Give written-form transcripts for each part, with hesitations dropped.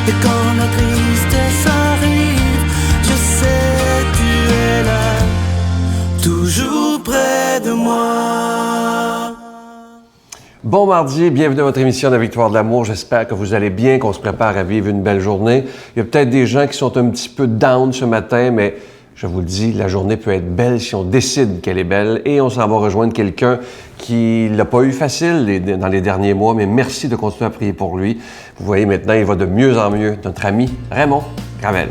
Et quand la tristesse arrive, je sais tu es là, toujours près de moi. Bon mardi, bienvenue à votre émission de la Victoire de l'amour. J'espère que vous allez bien, qu'on se prépare à vivre une belle journée. Il y a peut-être des gens qui sont un petit peu down ce matin, mais je vous le dis, la journée peut être belle si on décide qu'elle est belle. Et on s'en va rejoindre quelqu'un qui l'a pas eu facile dans les derniers mois, mais merci de continuer à prier pour lui. Vous voyez maintenant, il va de mieux en mieux. Notre ami Raymond Gravel.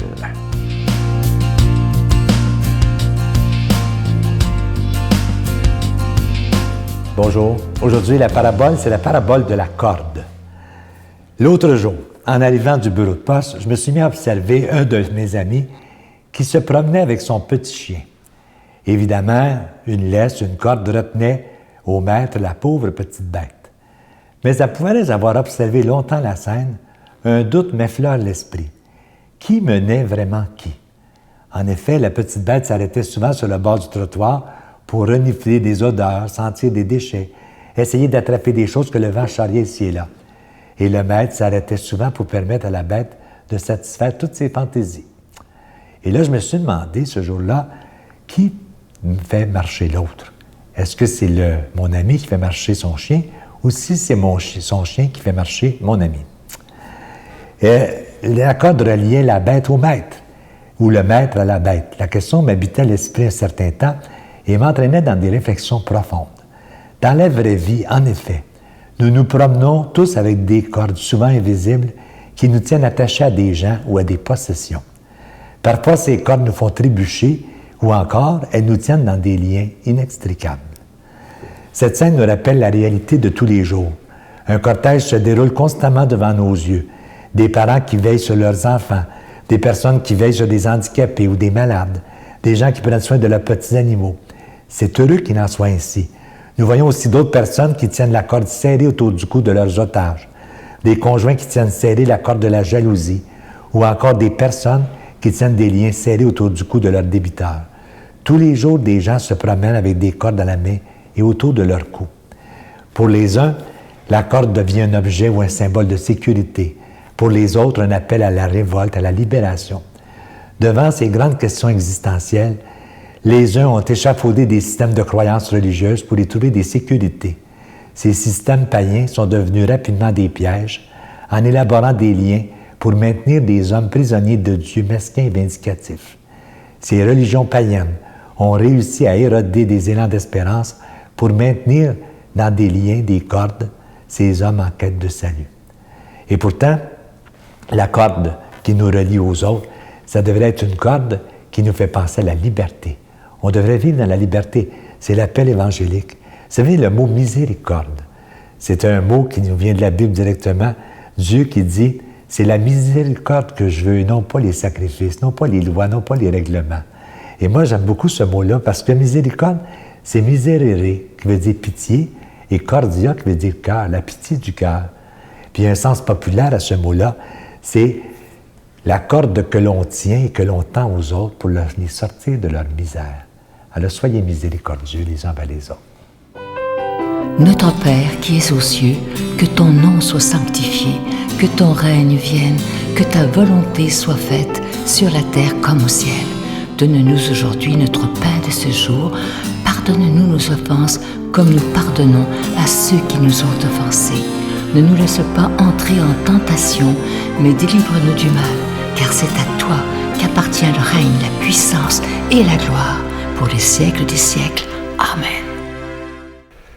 Bonjour. Aujourd'hui, la parabole, c'est la parabole de la corde. L'autre jour, en arrivant du bureau de poste, je me suis mis à observer un de mes amis qui se promenait avec son petit chien. Évidemment, une laisse, une corde retenait au maître la pauvre petite bête. Mais après avoir observé longtemps la scène, un doute m'effleure l'esprit. Qui menait vraiment qui? En effet, la petite bête s'arrêtait souvent sur le bord du trottoir pour renifler des odeurs, sentir des déchets, essayer d'attraper des choses que le vent charriait ici et là. Et le maître s'arrêtait souvent pour permettre à la bête de satisfaire toutes ses fantaisies. Et là, je me suis demandé ce jour-là, qui me fait marcher l'autre? Est-ce que c'est mon ami qui fait marcher son chien ou si c'est son chien qui fait marcher mon ami? La corde reliait la bête au maître ou le maître à la bête. La question m'habitait l'esprit un certain temps et m'entraînait dans des réflexions profondes. Dans la vraie vie, en effet, nous nous promenons tous avec des cordes souvent invisibles qui nous tiennent attachés à des gens ou à des possessions. Parfois, ces cordes nous font trébucher ou encore, elles nous tiennent dans des liens inextricables. Cette scène nous rappelle la réalité de tous les jours. Un cortège se déroule constamment devant nos yeux. Des parents qui veillent sur leurs enfants, des personnes qui veillent sur des handicapés ou des malades, des gens qui prennent soin de leurs petits animaux. C'est heureux qu'il en soit ainsi. Nous voyons aussi d'autres personnes qui tiennent la corde serrée autour du cou de leurs otages, des conjoints qui tiennent serrée la corde de la jalousie, ou encore des personnes qui tiennent des liens serrés autour du cou de leurs débiteurs. Tous les jours, des gens se promènent avec des cordes à la main et autour de leur cou. Pour les uns, la corde devient un objet ou un symbole de sécurité. Pour les autres, un appel à la révolte, à la libération. Devant ces grandes questions existentielles, les uns ont échafaudé des systèmes de croyances religieuses pour y trouver des sécurités. Ces systèmes païens sont devenus rapidement des pièges en élaborant des liens pour maintenir des hommes prisonniers de Dieu mesquins et vindicatifs. Ces religions païennes ont réussi à éroder des élans d'espérance pour maintenir dans des liens, des cordes, ces hommes en quête de salut. Et pourtant, la corde qui nous relie aux autres, ça devrait être une corde qui nous fait penser à la liberté. On devrait vivre dans la liberté. C'est l'appel évangélique. Vous savez, le mot miséricorde, c'est un mot qui nous vient de la Bible directement. Dieu qui dit, c'est la miséricorde que je veux, non pas les sacrifices, non pas les lois, non pas les règlements. Et moi, j'aime beaucoup ce mot-là parce que miséricorde, c'est miserere, qui veut dire pitié, et cordia, qui veut dire cœur, la pitié du cœur. Puis il y a un sens populaire à ce mot-là, c'est la corde que l'on tient et que l'on tend aux autres pour les sortir de leur misère. Alors soyez miséricordieux les uns envers les autres. Notre Père qui es aux cieux, que ton nom soit sanctifié, que ton règne vienne, que ta volonté soit faite sur la terre comme au ciel. Donne-nous aujourd'hui notre pain de ce jour. Pardonne-nous nos offenses comme nous pardonnons à ceux qui nous ont offensés. Ne nous laisse pas entrer en tentation, mais délivre-nous du mal, car c'est à toi qu'appartient le règne, la puissance et la gloire pour les siècles des siècles. Amen.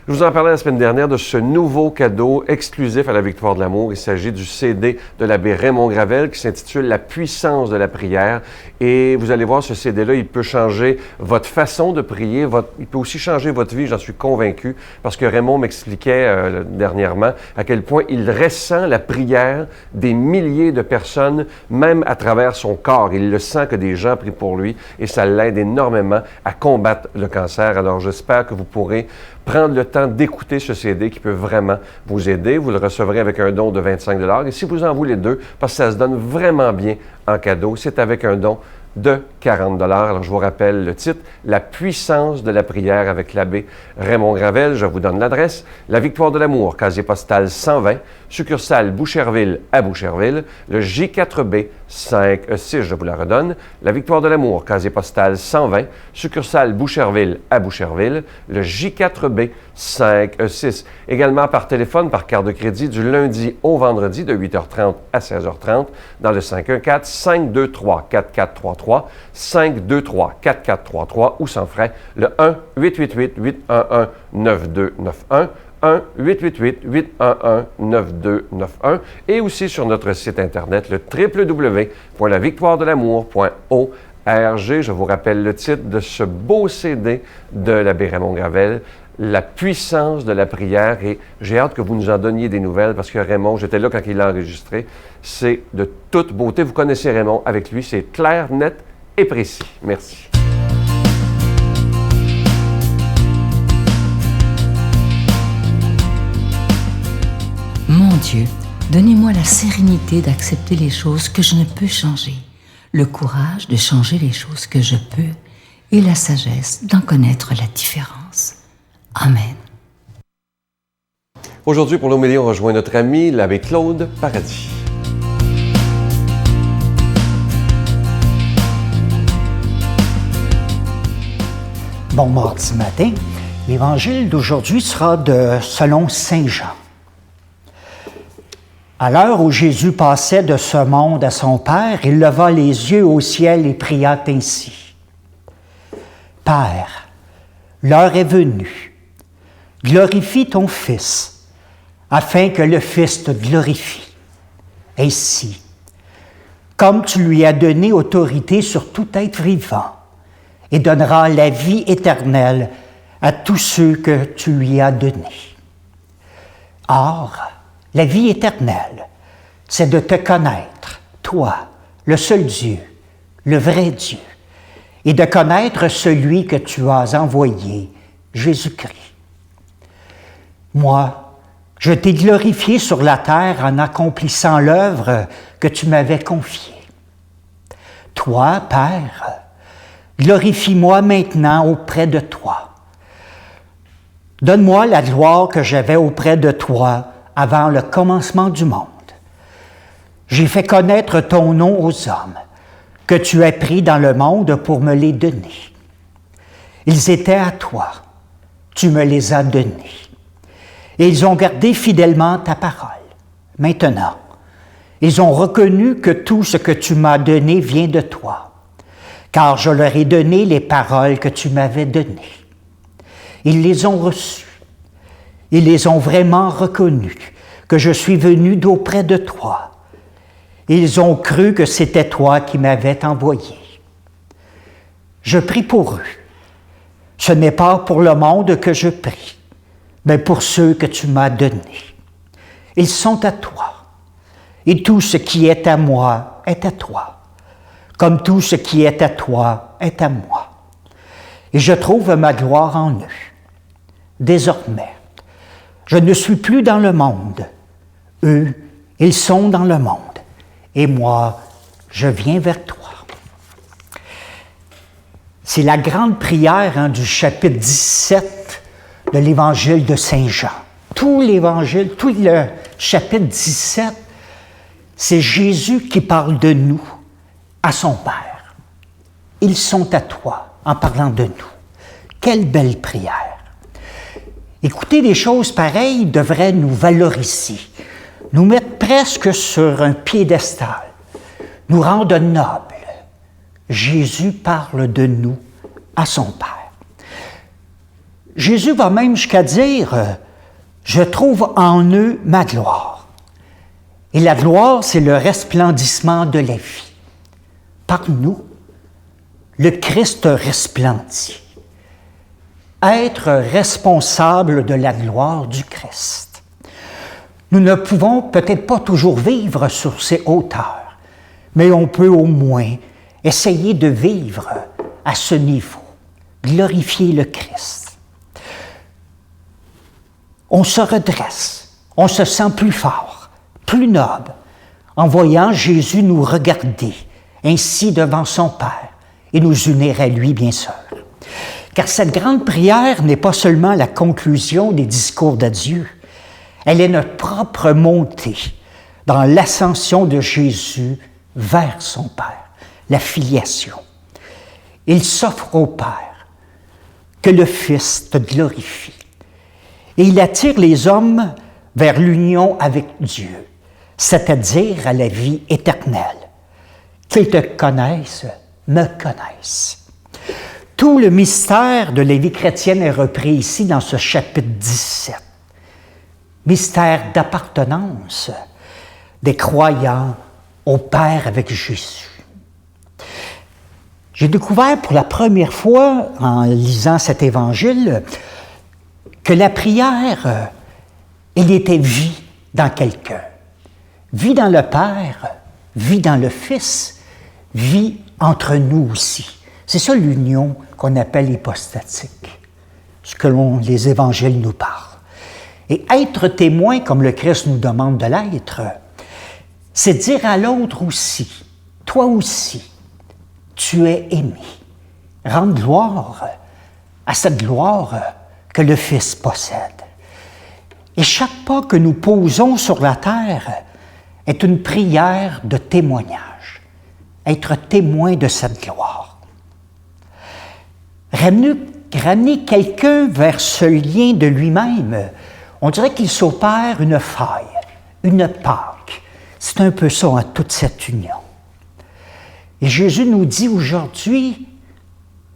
Je vous en parlais la semaine dernière de ce nouveau cadeau exclusif à la Victoire de l'amour. Il s'agit du CD de l'abbé Raymond Gravel qui s'intitule « La puissance de la prière ». Et vous allez voir, ce CD-là, il peut changer votre façon de prier, il peut aussi changer votre vie, j'en suis convaincu, parce que Raymond m'expliquait dernièrement à quel point il ressent la prière des milliers de personnes, même à travers son corps. Il le sent que des gens prient pour lui et ça l'aide énormément à combattre le cancer. Alors j'espère que vous pourrez prendre le temps d'écouter ce CD qui peut vraiment vous aider. Vous le recevrez avec un don de 25 $. Et si vous en voulez deux, parce que ça se donne vraiment bien en cadeau, c'est avec un don de 40 $. Alors, je vous rappelle le titre, « La puissance de la prière » avec l'abbé Raymond Gravel. Je vous donne l'adresse. La Victoire de l'amour, casier postal 120, succursale Boucherville à Boucherville, le J4B 56, je vous la redonne. La Victoire de l'amour, casier postal 120, succursale Boucherville à Boucherville, le J4B 56. Également par téléphone, par carte de crédit, du lundi au vendredi de 8h30 à 16h30 dans le 514-523-4433, 523-4433 ou sans frais, le 1-888-811-9291, 1-888-811-9291 et aussi sur notre site Internet, le www.lavictoiredelamour.org. Je vous rappelle le titre de ce beau CD de l'abbé Raymond Gravel, La puissance de la prière, et j'ai hâte que vous nous en donniez des nouvelles parce que Raymond, j'étais là quand il l'a enregistré, c'est de toute beauté. Vous connaissez Raymond, avec lui, c'est clair, net et précis. Merci. Mon Dieu, donnez-moi la sérénité d'accepter les choses que je ne peux changer, le courage de changer les choses que je peux et la sagesse d'en connaître la différence. Amen. Aujourd'hui, pour l'homélie, on rejoint notre ami, l'abbé Claude Paradis. Bon mardi matin. L'évangile d'aujourd'hui sera selon Saint Jean. À l'heure où Jésus passait de ce monde à son Père, il leva les yeux au ciel et pria ainsi. « Père, l'heure est venue. Glorifie ton Fils, afin que le Fils te glorifie. Ainsi, comme tu lui as donné autorité sur tout être vivant, et donnera la vie éternelle à tous ceux que tu lui as donnés. Or, la vie éternelle, c'est de te connaître, toi, le seul Dieu, le vrai Dieu, et de connaître celui que tu as envoyé, Jésus-Christ. Moi, je t'ai glorifié sur la terre en accomplissant l'œuvre que tu m'avais confiée. Toi, Père, glorifie-moi maintenant auprès de toi. Donne-moi la gloire que j'avais auprès de toi avant le commencement du monde. J'ai fait connaître ton nom aux hommes, que tu as pris dans le monde pour me les donner. Ils étaient à toi, tu me les as donnés. Et ils ont gardé fidèlement ta parole. Maintenant, ils ont reconnu que tout ce que tu m'as donné vient de toi, car je leur ai donné les paroles que tu m'avais données. Ils les ont reçues. Ils les ont vraiment reconnues, que je suis venu d'auprès de toi. Ils ont cru que c'était toi qui m'avais envoyé. Je prie pour eux. Ce n'est pas pour le monde que je prie, mais pour ceux que tu m'as donnés. Ils sont à toi. Et tout ce qui est à moi est à toi, comme tout ce qui est à toi est à moi. Et je trouve ma gloire en eux. Désormais, je ne suis plus dans le monde. Eux, ils sont dans le monde. Et moi, je viens vers toi. C'est la grande prière du chapitre 17 de l'Évangile de Saint Jean. Tout l'Évangile, tout le chapitre 17, c'est Jésus qui parle de nous à son Père. Ils sont à toi en parlant de nous. Quelle belle prière! Écouter des choses pareilles devrait nous valoriser, nous mettre presque sur un piédestal, nous rendre nobles. Jésus parle de nous à son Père. Jésus va même jusqu'à dire « Je trouve en eux ma gloire ». Et la gloire, c'est le resplendissement de la vie. Par nous, le Christ resplendit. Être responsable de la gloire du Christ. Nous ne pouvons peut-être pas toujours vivre sur ces hauteurs, mais on peut au moins essayer de vivre à ce niveau, glorifier le Christ. On se redresse, on se sent plus fort, plus noble, en voyant Jésus nous regarder ainsi devant son Père, et nous unir à lui, bien sûr. Car cette grande prière n'est pas seulement la conclusion des discours d'adieu, elle est notre propre montée dans l'ascension de Jésus vers son Père, la filiation. Il s'offre au Père, que le Fils te glorifie. Et il attire les hommes vers l'union avec Dieu, c'est-à-dire à la vie éternelle. Qu'ils te connaissent, me connaissent. Tout le mystère de la vie chrétienne est repris ici dans ce chapitre 17. Mystère d'appartenance des croyants au Père avec Jésus. J'ai découvert pour la première fois, en lisant cet évangile, que la prière, elle était vie dans quelqu'un. Vie dans le Père, vie dans le Fils, vie entre nous aussi. C'est ça l'union qu'on appelle hypostatique, ce que les évangiles nous parlent. Et être témoin, comme le Christ nous demande de l'être, c'est dire à l'autre aussi, toi aussi, tu es aimé. Rendre gloire à cette gloire que le Fils possède. Et chaque pas que nous posons sur la terre est une prière de témoignage. Être témoin de cette gloire. Ramener quelqu'un vers ce lien de lui-même, on dirait qu'il s'opère une faille, une Pâque. C'est un peu ça, hein, toute cette union. Et Jésus nous dit aujourd'hui,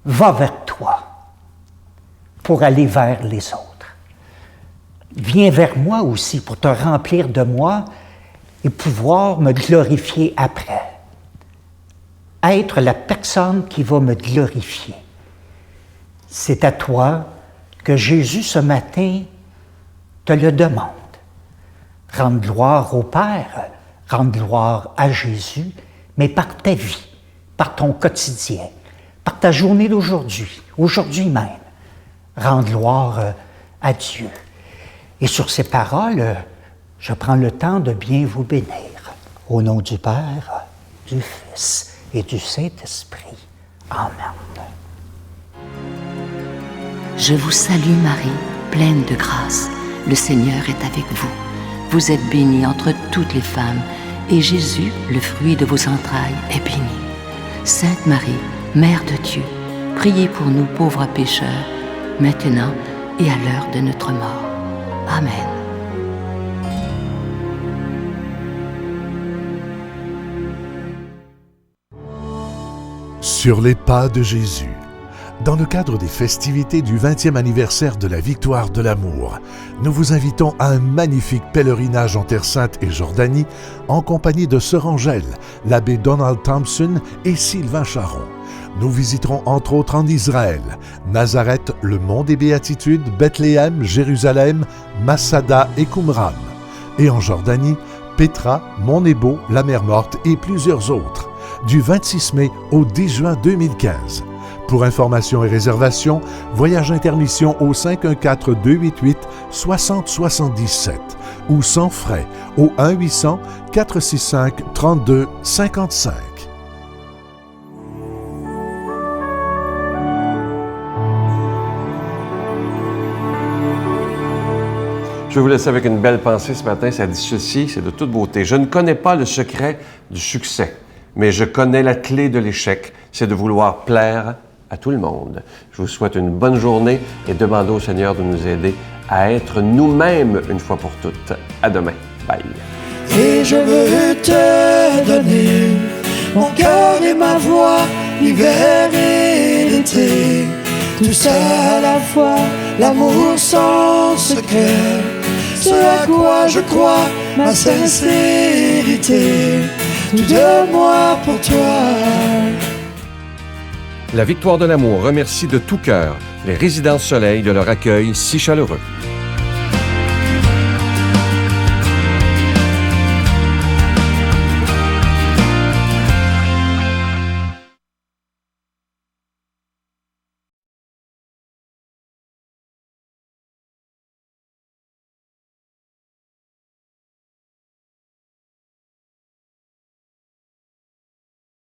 va vers toi pour aller vers les autres. Viens vers moi aussi pour te remplir de moi et pouvoir me glorifier après. Être la personne qui va me glorifier. C'est à toi que Jésus ce matin te le demande. Rendre gloire au Père, rendre gloire à Jésus, mais par ta vie, par ton quotidien, par ta journée d'aujourd'hui, aujourd'hui même. Rendre gloire à Dieu. Et sur ces paroles, je prends le temps de bien vous bénir. Au nom du Père, du Fils et du Saint-Esprit. Amen. Je vous salue Marie, pleine de grâce. Le Seigneur est avec vous. Vous êtes bénie entre toutes les femmes, et Jésus, le fruit de vos entrailles, est béni. Sainte Marie, Mère de Dieu, priez pour nous pauvres pécheurs, maintenant et à l'heure de notre mort. Amen. Sur les pas de Jésus. Dans le cadre des festivités du 20e anniversaire de la victoire de l'amour, nous vous invitons à un magnifique pèlerinage en Terre Sainte et Jordanie en compagnie de Sœur Angèle, l'abbé Donald Thompson et Sylvain Charon. Nous visiterons entre autres en Israël, Nazareth, le mont des Béatitudes, Bethléem, Jérusalem, Massada et Qumran. Et en Jordanie, Pétra, Mont Nebo, la mer Morte et plusieurs autres, du 26 mai au 10 juin 2015. Pour informations et réservations, voyage intermission au 514-288-6077 ou sans frais au 1-800-465-3255. Je vais vous laisser avec une belle pensée ce matin. Ça dit ceci, c'est de toute beauté. Je ne connais pas le secret du succès, mais je connais la clé de l'échec. C'est de vouloir plaire à tout le monde. Je vous souhaite une bonne journée et demandez au Seigneur de nous aider à être nous-mêmes une fois pour toutes. À demain. Bye. Et je veux te donner mon cœur et ma voix, l'hiver et l'été. Tout ça à la fois, l'amour sans secret. Ce à quoi je crois, ma sincérité. Tout de moi pour toi. La Victoire de l'amour remercie de tout cœur les Résidences Soleil de leur accueil si chaleureux.